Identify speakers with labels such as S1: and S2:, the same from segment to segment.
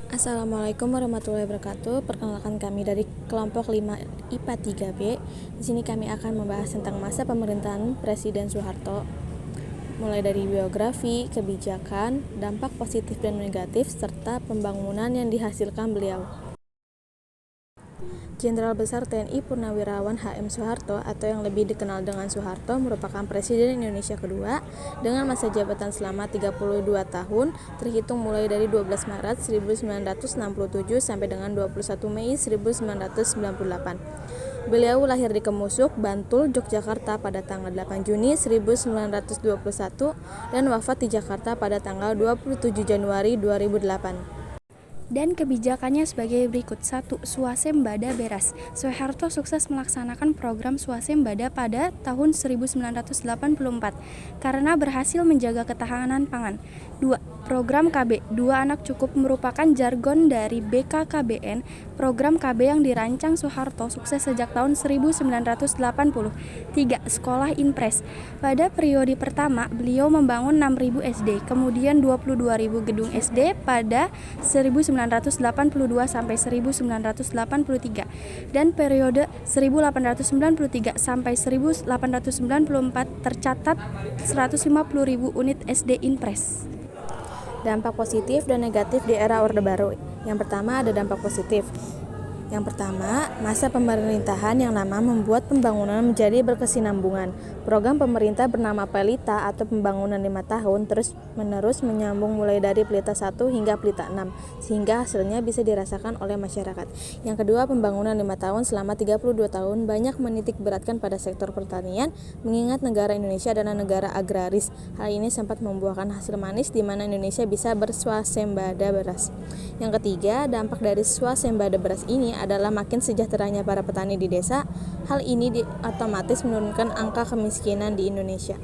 S1: Assalamualaikum warahmatullahi wabarakatuh. Perkenalkan kami dari kelompok 5 IPA 3B. Di sini kami akan membahas tentang masa pemerintahan Presiden Soeharto, mulai dari biografi, kebijakan, dampak positif dan negatif, serta pembangunan yang dihasilkan beliau. Jenderal Besar TNI Purnawirawan HM Soeharto atau yang lebih dikenal dengan Soeharto merupakan Presiden Indonesia kedua dengan masa jabatan selama 32 tahun terhitung mulai dari 12 Maret 1967 sampai dengan 21 Mei 1998. Beliau lahir di Kemusuk, Bantul, Yogyakarta pada tanggal 8 Juni 1921 dan wafat di Jakarta pada tanggal 27 Januari 2008.
S2: Dan kebijakannya sebagai berikut. 1. Swasembada beras. Soeharto sukses melaksanakan program swasembada pada tahun 1984 karena berhasil menjaga ketahanan pangan. 2. Program KB, dua anak cukup merupakan jargon dari BKKBN. Program KB yang dirancang Soeharto sukses sejak tahun 1980. 3. Sekolah Inpres. Pada periode pertama, beliau membangun 6.000 SD, kemudian 22.000 gedung SD pada 1982 sampai 1983, dan periode 1893 sampai 1894 tercatat 150.000 unit SD Inpres.
S1: Dampak positif dan negatif di era Orde Baru. Yang pertama ada dampak positif. Yang pertama, masa pemerintahan yang lama membuat pembangunan menjadi berkesinambungan. Program pemerintah bernama Pelita atau pembangunan 5 tahun terus-menerus menyambung mulai dari Pelita 1 hingga Pelita 6, sehingga hasilnya bisa dirasakan oleh masyarakat. Yang kedua, pembangunan 5 tahun selama 32 tahun banyak menitik beratkan pada sektor pertanian, mengingat negara Indonesia adalah negara agraris. Hal ini sempat membuahkan hasil manis di mana Indonesia bisa berswasembada beras. Yang ketiga, dampak dari swasembada beras ini adalah makin sejahteranya para petani di desa. Hal ini otomatis menurunkan angka kemiskinan di Indonesia.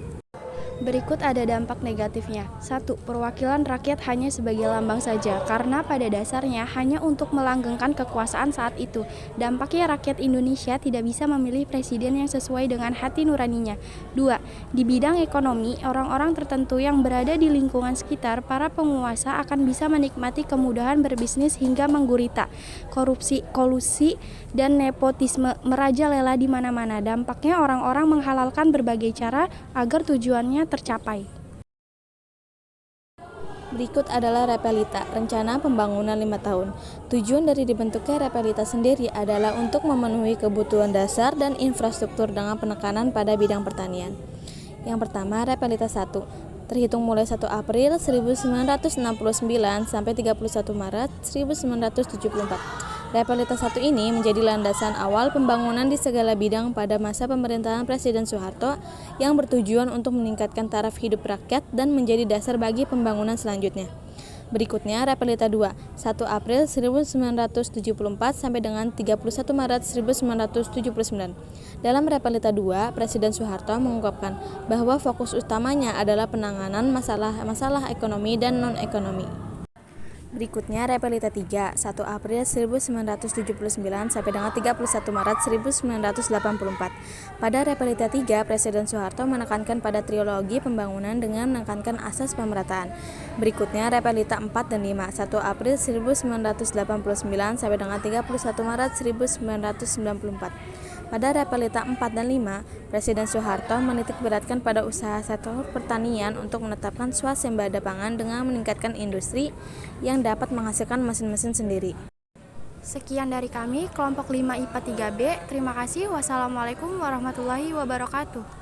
S2: Berikut ada dampak negatifnya. 1. Perwakilan rakyat hanya sebagai lambang saja, karena pada dasarnya hanya untuk melanggengkan kekuasaan saat itu. Dampaknya rakyat Indonesia tidak bisa memilih presiden yang sesuai dengan hati nuraninya. 2. Di bidang ekonomi, orang-orang tertentu yang berada di lingkungan sekitar para penguasa akan bisa menikmati kemudahan berbisnis hingga menggurita. Korupsi, kolusi, dan nepotisme merajalela di mana-mana. Dampaknya orang-orang menghalalkan berbagai cara agar tujuannya tercapai.
S1: Berikut adalah Repelita, rencana pembangunan 5 tahun. Tujuan dari dibentuknya Repelita sendiri adalah untuk memenuhi kebutuhan dasar dan infrastruktur dengan penekanan pada bidang pertanian. Yang pertama, Repelita 1. Terhitung mulai 1 April 1969 sampai 31 Maret 1974. Repelita 1 ini menjadi landasan awal pembangunan di segala bidang pada masa pemerintahan Presiden Soeharto yang bertujuan untuk meningkatkan taraf hidup rakyat dan menjadi dasar bagi pembangunan selanjutnya. Berikutnya Repelita 2, 1 April 1974 sampai dengan 31 Maret 1979. Dalam Repelita 2, Presiden Soeharto mengungkapkan bahwa fokus utamanya adalah penanganan masalah ekonomi dan non-ekonomi. Berikutnya Repelita 3, 1 April 1979 sampai dengan 31 Maret 1984. Pada Repelita 3, Presiden Soeharto menekankan pada trilogi pembangunan dengan menekankan asas pemerataan. Berikutnya Repelita 4 dan 5, 1 April 1989 sampai dengan 31 Maret 1994. Pada Repelita 4 dan 5, Presiden Soeharto menitik beratkan pada usaha sektor pertanian untuk menetapkan swasembada pangan dengan meningkatkan industri yang dapat menghasilkan mesin-mesin sendiri.
S2: Sekian dari kami, kelompok 5 IPA 3B. Terima kasih. Wassalamualaikum warahmatullahi wabarakatuh.